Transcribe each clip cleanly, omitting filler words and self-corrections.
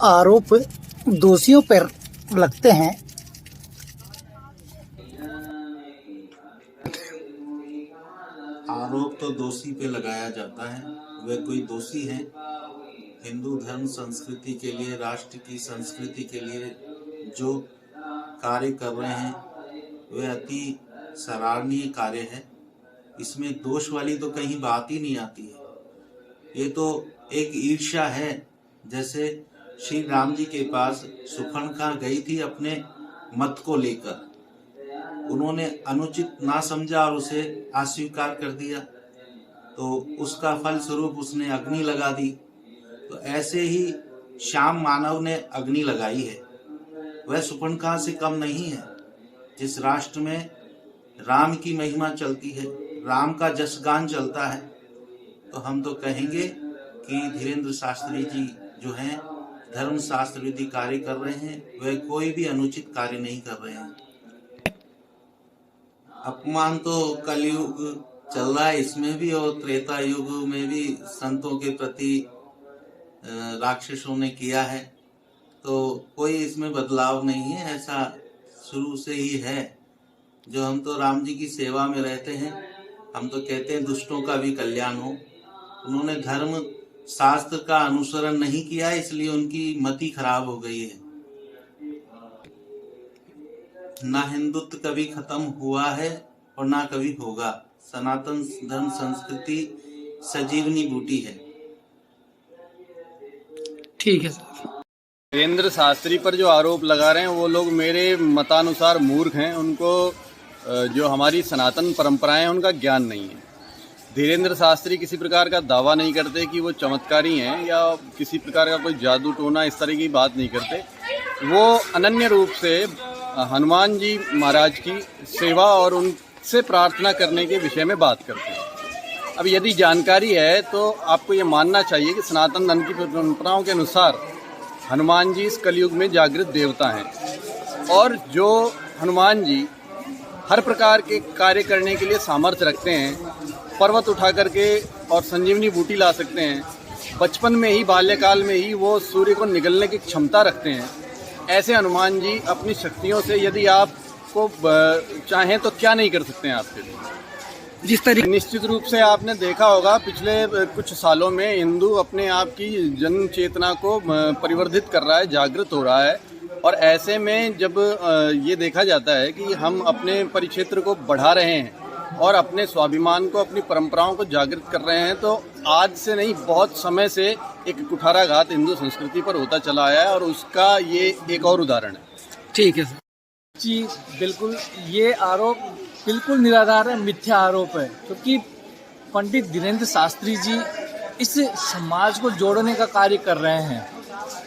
आरोप दोषियों पर लगते हैं। आरोप तो दोषी पे लगाया जाता है, वह कोई दोषी है। हिंदू धर्म संस्कृति के लिए, राष्ट्र की संस्कृति के लिए जो कार्य कर रहे हैं वह अति सराहनीय कार्य है। इसमें दोष वाली तो कहीं बात ही नहीं आती है। ये तो एक ईर्ष्या है। जैसे श्री राम जी के पास सुपर्णखा गई थी अपने मत को लेकर, उन्होंने अनुचित ना समझा और उसे अस्वीकार कर दिया, तो उसका फल स्वरूप उसने अग्नि लगा दी। तो ऐसे ही श्याम मानव ने अग्नि लगाई है, वह सुपर्णखा से कम नहीं है। जिस राष्ट्र में राम की महिमा चलती है, राम का जसगान चलता है, तो हम तो कहेंगे कि धीरेन्द्र शास्त्री जी जो हैं धर्म शास्त्र विधि कार्य कर रहे हैं, वह कोई भी अनुचित कार्य नहीं कर रहे हैं। अपमान तो कलयुग चल रहा है, इसमें भी और त्रेता युग में भी संतों के प्रति राक्षसों ने किया है, तो कोई इसमें बदलाव नहीं है, ऐसा शुरू से ही है। जो हम तो राम जी की सेवा में रहते हैं, हम तो कहते हैं दुष्टों का भी कल्याण हो। उन्होंने धर्म शास्त्र का अनुसरण नहीं किया, इसलिए उनकी मति खराब हो गई है। ना हिंदुत्व कभी खत्म हुआ है और ना कभी होगा। सनातन धर्म संस्कृति सजीवनी बूटी है। ठीक है सर। धीरेन्द्र शास्त्री पर जो आरोप लगा रहे हैं वो लोग मेरे मतानुसार मूर्ख हैं। उनको जो हमारी सनातन परंपराएं हैं उनका ज्ञान नहीं है। धीरेन्द्र शास्त्री किसी प्रकार का दावा नहीं करते कि वो चमत्कारी हैं या किसी प्रकार का कोई जादू टोना इस तरह की बात नहीं करते। वो अनन्य रूप से हनुमान जी महाराज की सेवा और उनसे प्रार्थना करने के विषय में बात करते हैं। अब यदि जानकारी है तो आपको ये मानना चाहिए कि सनातन धर्म की परंपराओं के अनुसार हनुमान जी इस कलयुग में जागृत देवता हैं और जो हनुमान जी हर प्रकार के कार्य करने के लिए सामर्थ्य रखते हैं, पर्वत उठा करके और संजीवनी बूटी ला सकते हैं, बचपन में ही बाल्यकाल में ही वो सूर्य को निगलने की क्षमता रखते हैं। ऐसे हनुमान जी अपनी शक्तियों से यदि आपको चाहें तो क्या नहीं कर सकते हैं आपके लिए। जिस तरीके निश्चित रूप से आपने देखा होगा पिछले कुछ सालों में हिंदू अपने आप की जन चेतना को परिवर्धित कर रहा है, जागृत हो रहा है। और ऐसे में जब ये देखा जाता है कि हम अपने परिक्षेत्र को बढ़ा रहे हैं और अपने स्वाभिमान को, अपनी परंपराओं को जागृत कर रहे हैं, तो आज से नहीं बहुत समय से एक कुठाराघात हिंदू संस्कृति पर होता चला आया है और उसका ये एक और उदाहरण है। ठीक है सर जी, बिल्कुल ये आरोप बिल्कुल निराधार है, मिथ्या आरोप है। क्योंकि पंडित धीरेन्द्र शास्त्री जी इस समाज को जोड़ने का कार्य कर रहे हैं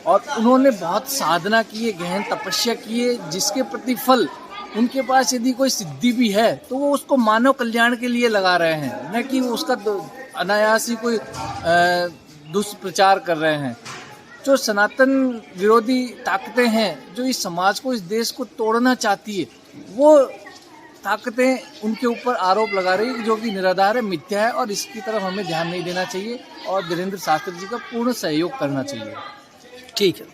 और उन्होंने बहुत साधना की है, गहन तपस्या की है, जिसके प्रतिफल उनके पास यदि कोई सिद्धि भी है तो वो उसको मानव कल्याण के लिए लगा रहे हैं, न कि उसका अनायास ही कोई दुष्प्रचार कर रहे हैं। जो सनातन विरोधी ताकतें हैं, जो इस समाज को, इस देश को तोड़ना चाहती है, वो ताकतें उनके ऊपर आरोप लगा रही है, जो कि निराधार है, मिथ्या है और इसकी तरफ हमें ध्यान नहीं देना चाहिए और धीरेन्द्र शास्त्री जी का पूर्ण सहयोग करना चाहिए। ठीक है।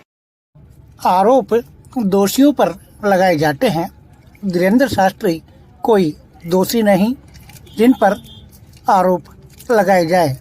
आरोप दोषियों पर लगाए जाते हैं। धीरेन्द्र शास्त्री कोई दोषी नहीं जिन पर आरोप लगाए जाए।